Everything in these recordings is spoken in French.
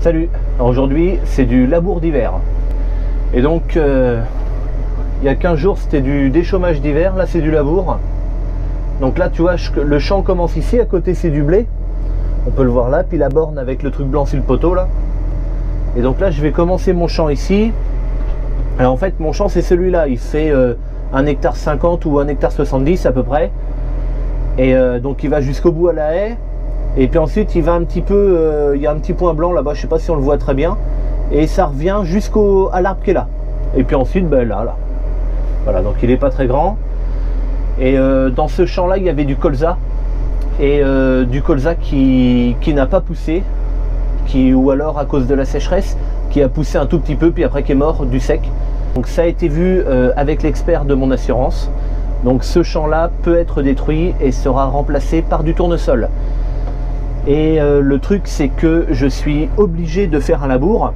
Salut, aujourd'hui c'est du labour d'hiver. Et donc il y a 15 jours c'était du déchômage d'hiver, là c'est du labour. Donc là tu vois, le champ commence ici, à côté c'est du blé. On peut le voir là, puis la borne avec le truc blanc sur le poteau là. Et donc là je vais commencer mon champ ici. Alors en fait mon champ c'est celui-là, il fait 1,50 hectare ou 1,70 hectare à peu près. Et donc il va jusqu'au bout à la haie. Et puis ensuite il va un petit peu, il y a un petit point blanc là-bas, je sais pas si on le voit très bien. Et ça revient à l'arbre qui est là. Et puis ensuite ben là. Voilà, donc il n'est pas très grand. Et dans ce champ là il y avait du colza. Et du colza qui n'a pas poussé, ou alors à cause de la sécheresse, qui a poussé un tout petit peu puis après qui est mort du sec. Donc ça a été vu avec l'expert de mon assurance. Donc ce champ là peut être détruit et sera remplacé par du tournesol. Et le truc c'est que je suis obligé de faire un labour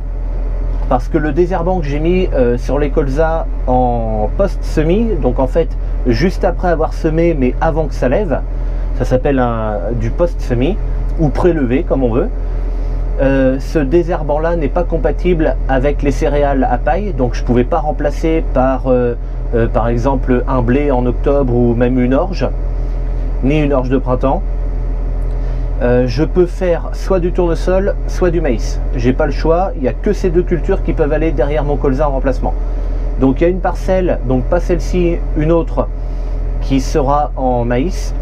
parce que le désherbant que j'ai mis sur les colzas en post-semis, donc en fait juste après avoir semé mais avant que ça lève, ça s'appelle du post-semis ou prélevé comme on veut. Ce désherbant là n'est pas compatible avec les céréales à paille, donc je ne pouvais pas remplacer par exemple un blé en octobre ou même une orge, ni une orge de printemps. Je peux faire soit du tournesol, soit du maïs. J'ai pas le choix, il n'y a que ces deux cultures qui peuvent aller derrière mon colza en remplacement. Donc il y a une parcelle, donc pas celle-ci, une autre qui sera en maïs.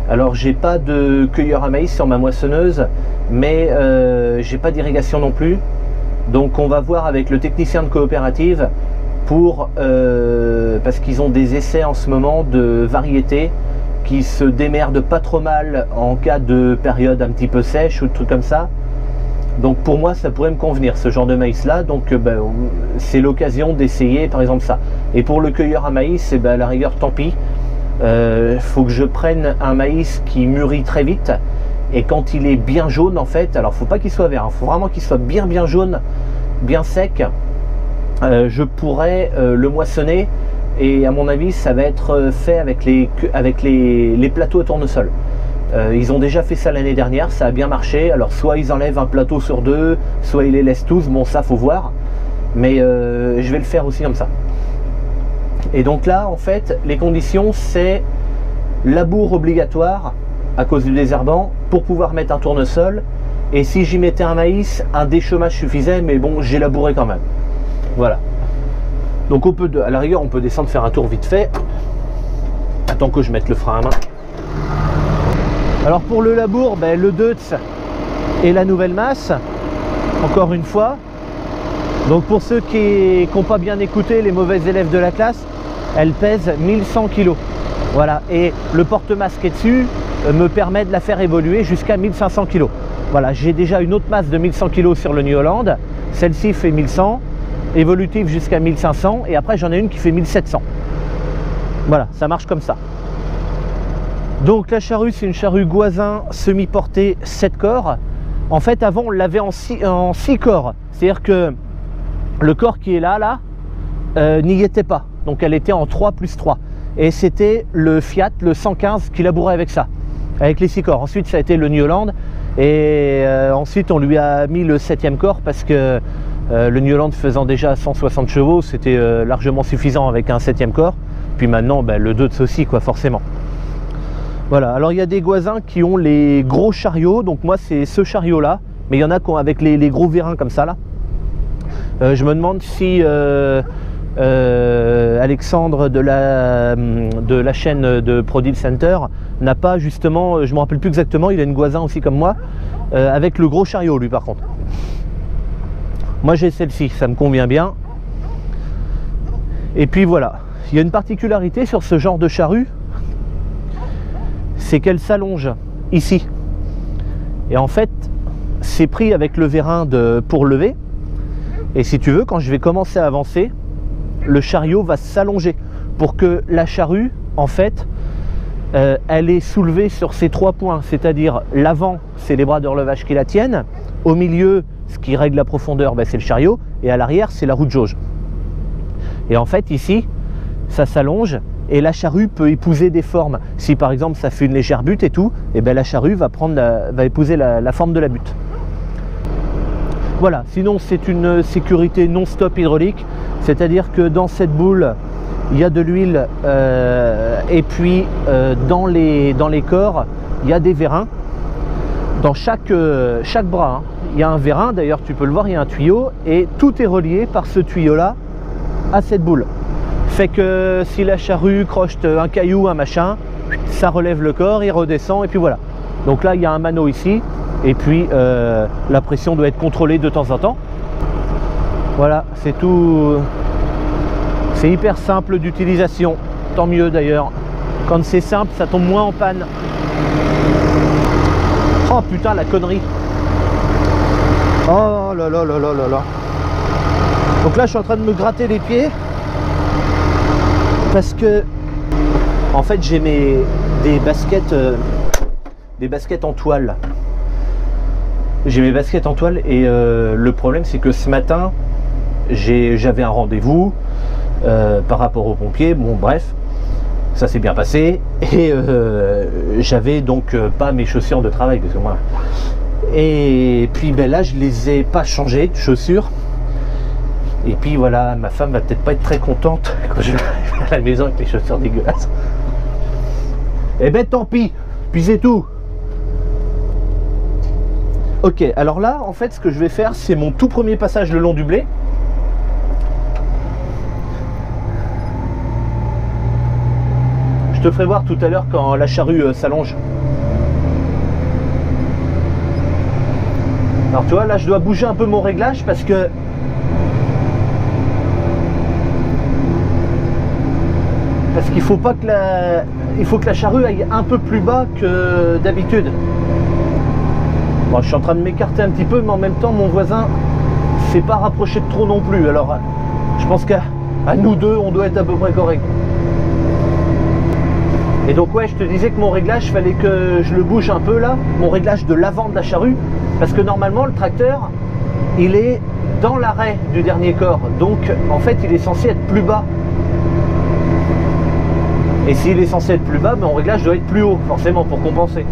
Alors j'ai pas de cueilleur à maïs sur ma moissonneuse, mais j'ai pas d'irrigation non plus. Donc on va voir avec le technicien de coopérative parce qu'ils ont des essais en ce moment de variétés qui se démerdent pas trop mal en cas de période un petit peu sèche ou de trucs comme ça. Donc pour moi ça pourrait me convenir ce genre de maïs là, donc c'est l'occasion d'essayer par exemple ça. Et pour le cueilleur à maïs, à la rigueur tant pis, faut que je prenne un maïs qui mûrit très vite, et quand il est bien jaune en fait, alors faut pas qu'il soit vert, faut vraiment qu'il soit bien jaune, bien sec, je pourrais le moissonner. Et à mon avis ça va être fait avec les plateaux à tournesol. Ils ont déjà fait ça l'année dernière, ça a bien marché. Alors soit ils enlèvent un plateau sur deux, soit ils les laissent tous, bon ça faut voir. Mais je vais le faire aussi comme ça. Et donc là en fait les conditions c'est labour obligatoire à cause du désherbant pour pouvoir mettre un tournesol. Et si j'y mettais un maïs, un déchômage suffisait, mais bon j'ai labouré quand même. Voilà. Donc on peut, à la rigueur, on peut descendre faire un tour vite fait. Attends que je mette le frein à main. Alors pour le labour, le Deutz et la nouvelle masse, encore une fois. Donc pour ceux qui n'ont pas bien écouté, les mauvais élèves de la classe, elle pèse 1100 kg. Voilà, et le porte-masse qui est dessus me permet de la faire évoluer jusqu'à 1500 kg. Voilà, j'ai déjà une autre masse de 1100 kg sur le New Holland. Celle-ci fait 1100. Évolutive jusqu'à 1500, et après j'en ai une qui fait 1700. Voilà, ça marche comme ça. Donc la charrue, c'est une charrue Goisin semi-portée 7 corps. En fait avant on l'avait en 6 corps, c'est à dire que le corps qui est là n'y était pas, donc elle était en 3+3, et c'était le Fiat, le 115 qui labourait avec ça, avec les 6 corps. Ensuite ça a été le New Holland, et ensuite on lui a mis le 7e corps parce que le New Holland faisant déjà 160 chevaux, c'était largement suffisant avec un 7e corps. Puis maintenant, le Deutz aussi, quoi, forcément. Voilà, alors il y a des Goisins qui ont les gros chariots, donc moi c'est ce chariot-là, mais il y en a qui ont avec les gros vérins comme ça, là. Je me demande si Alexandre de la chaîne de ProDeal Center n'a pas justement, je ne me rappelle plus exactement, il a une Goisin aussi comme moi, avec le gros chariot lui par contre. Moi j'ai celle-ci, ça me convient bien. Et puis voilà, il y a une particularité sur ce genre de charrue, c'est qu'elle s'allonge ici. Et en fait, c'est pris avec le vérin pour lever. Et si tu veux, quand je vais commencer à avancer, le chariot va s'allonger pour que la charrue, en fait, elle est soulevée sur ces 3 points. C'est-à-dire l'avant, c'est les bras de relevage qui la tiennent. Au milieu, ce qui règle la profondeur, c'est le chariot, et à l'arrière c'est la roue de jauge. Et en fait ici ça s'allonge et la charrue peut épouser des formes. Si par exemple ça fait une légère butte et tout, et la charrue va épouser la forme de la butte. Voilà, sinon c'est une sécurité non-stop hydraulique, c'est-à-dire que dans cette boule, il y a de l'huile et puis dans les corps, il y a des vérins. Dans chaque bras, hein, il y a un vérin, d'ailleurs tu peux le voir, il y a un tuyau et tout est relié par ce tuyau-là à cette boule. Fait que si la charrue croche un caillou, un machin, ça relève le corps, il redescend et puis voilà. Donc là il y a un mano ici et puis la pression doit être contrôlée de temps en temps. Voilà, c'est tout. C'est hyper simple d'utilisation, tant mieux d'ailleurs. Quand c'est simple, ça tombe moins en panne. Oh putain la connerie. Oh là là là là là là. Donc là je suis en train de me gratter les pieds parce que en fait j'ai des baskets en toile. J'ai mes baskets en toile et le problème c'est que ce matin j'avais un rendez-vous par rapport aux pompiers. Bon bref, ça s'est bien passé et j'avais donc pas mes chaussures de travail parce que moi. Et puis ben là je les ai pas changées de chaussures. Et puis voilà, ma femme va peut-être pas être très contente quand je vais à la maison avec les chaussures dégueulasses. Et ben tant pis, puis c'est tout. Ok, alors là en fait ce que je vais faire c'est mon tout premier passage le long du blé. Je te ferai voir tout à l'heure quand la charrue s'allonge. Alors tu vois là je dois bouger un peu mon réglage parce que qu'il faut pas que la charrue aille un peu plus bas que d'habitude. Bon, je suis en train de m'écarter un petit peu mais en même temps mon voisin s'est pas rapproché de trop non plus, alors je pense qu'à nous deux on doit être à peu près correct. Et donc ouais, je te disais que mon réglage, fallait que je le bouge un peu là, mon réglage de l'avant de la charrue, parce que normalement le tracteur il est dans l'arrêt du dernier corps, donc en fait il est censé être plus bas. Et s'il est censé être plus bas, mon réglage doit être plus haut, forcément, pour compenser.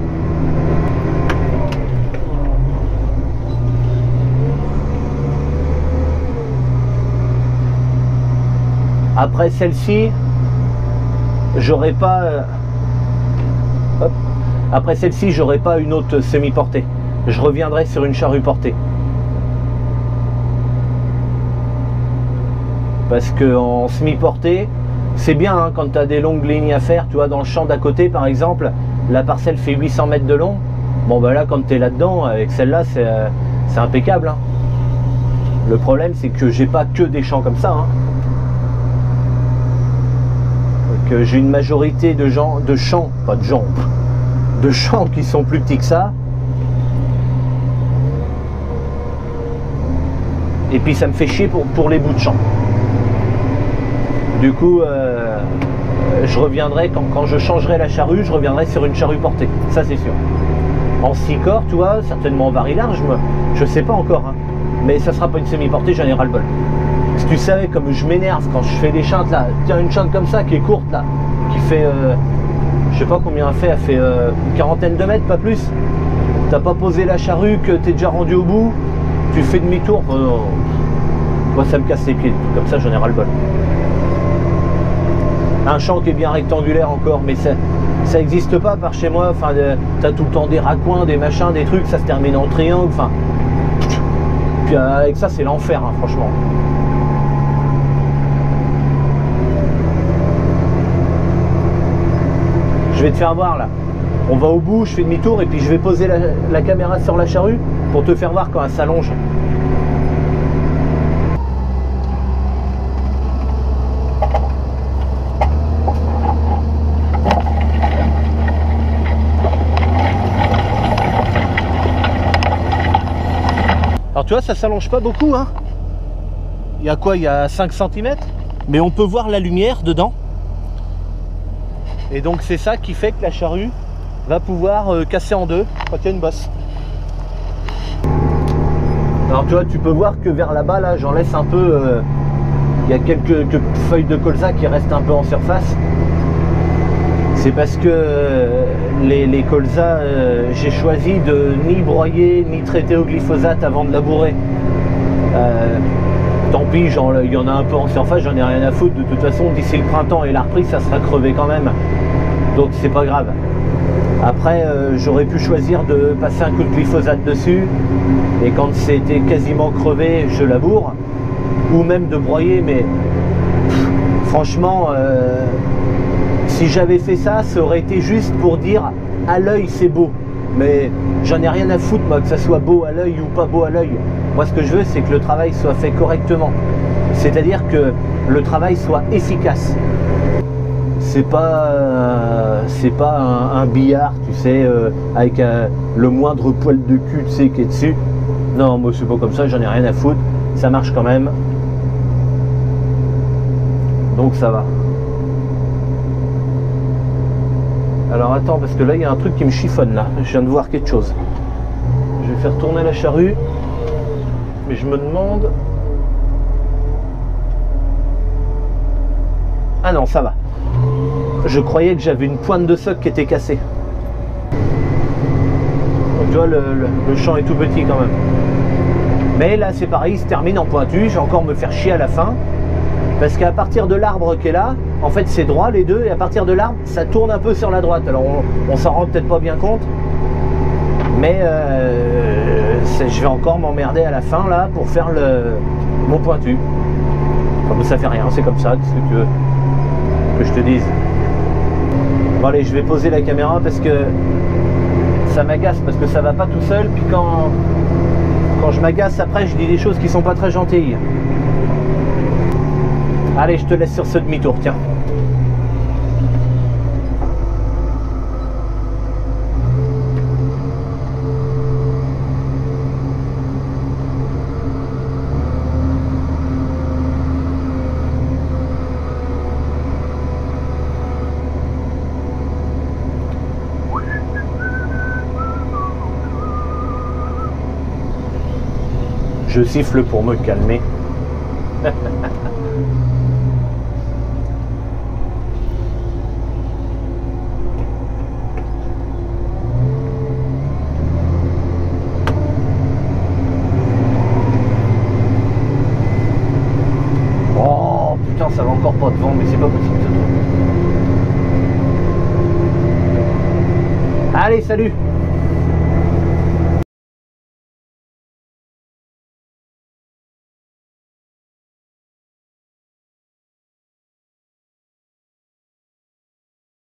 Après celle-ci, j'aurais pas... Après celle-ci, j'aurais pas une autre semi-portée. Je reviendrai sur une charrue portée. Parce qu'en semi-portée, c'est bien hein, quand tu as des longues lignes à faire, tu vois, dans le champ d'à côté par exemple, la parcelle fait 800 mètres de long. Bon ben là, quand tu es là-dedans, avec celle-là, c'est impeccable. Hein. Le problème, c'est que j'ai pas que des champs comme ça. Hein. Que j'ai une majorité de champs qui sont plus petits que ça. Et puis ça me fait chier pour les bouts de champ. Du coup, je reviendrai, quand je changerai la charrue, je reviendrai sur une charrue portée, ça c'est sûr. En 6 corps, tu vois, certainement en vari large, je sais pas encore, hein. Mais ça sera pas une semi-portée, j'en ai ras le bol. Si tu savais comme je m'énerve quand je fais des chantes là, tiens une chante comme ça qui est courte là, qui fait, je sais pas combien elle fait une quarantaine de mètres, pas plus. T'as pas posé la charrue, que t'es déjà rendu au bout, tu fais demi-tour, moi ça me casse les pieds, comme ça j'en ai ras le bol. Un champ qui est bien rectangulaire encore, mais ça n'existe pas par chez moi. Enfin, t'as tout le temps des raccoins, des machins, des trucs, ça se termine en triangle. Enfin, puis avec ça, c'est l'enfer, hein, franchement. Je vais te faire voir là. On va au bout, je fais demi-tour et puis je vais poser la caméra sur la charrue pour te faire voir quand elle s'allonge. Alors tu vois, ça s'allonge pas beaucoup, hein. Il y a quoi? Il y a 5 cm, mais on peut voir la lumière dedans. Et donc c'est ça qui fait que la charrue va pouvoir casser en deux quand il y a une bosse. Alors tu vois, tu peux voir que vers là-bas, là, j'en laisse un peu. Il y a quelques feuilles de colza qui restent un peu en surface. C'est parce que les colzas, j'ai choisi de ni broyer ni traiter au glyphosate avant de labourer. Tant pis, il y en a un peu en surface, j'en ai rien à foutre. De toute façon, d'ici le printemps et la reprise, ça sera crevé quand même. Donc c'est pas grave. Après, j'aurais pu choisir de passer un coup de glyphosate dessus. Et quand c'était quasiment crevé, je laboure. Ou même de broyer, mais franchement, si j'avais fait ça, ça aurait été juste pour dire à l'œil c'est beau. Mais j'en ai rien à foutre, moi, que ça soit beau à l'œil ou pas beau à l'œil. Moi, ce que je veux, c'est que le travail soit fait correctement. C'est-à-dire que le travail soit efficace. C'est pas un billard, tu sais, avec le moindre poil de cul, tu sais, qui est dessus. Non, moi, c'est pas comme ça, j'en ai rien à foutre. Ça marche quand même. Donc, ça va. Alors attends, parce que là il y a un truc qui me chiffonne là, je viens de voir quelque chose. Je vais faire tourner la charrue, mais je me demande... Ah non, ça va. Je croyais que j'avais une pointe de soc qui était cassée. Donc tu vois, le champ est tout petit quand même. Mais là c'est pareil, il se termine en pointu, je vais encore me faire chier à la fin. Parce qu'à partir de l'arbre qui est là, en fait c'est droit les deux, et à partir de l'arbre, ça tourne un peu sur la droite. Alors on s'en rend peut-être pas bien compte, mais je vais encore m'emmerder à la fin là pour faire mon pointu. Comme ça fait rien, c'est comme ça, qu'est-ce que tu veux que je te dise. Bon allez, je vais poser la caméra parce que ça m'agace, parce que ça va pas tout seul, puis quand je m'agace après, je dis des choses qui sont pas très gentilles. Allez, je te laisse sur ce demi-tour, tiens. Je siffle pour me calmer. Oh putain, ça va encore pas de vent, mais c'est pas possible ce truc. Allez, salut!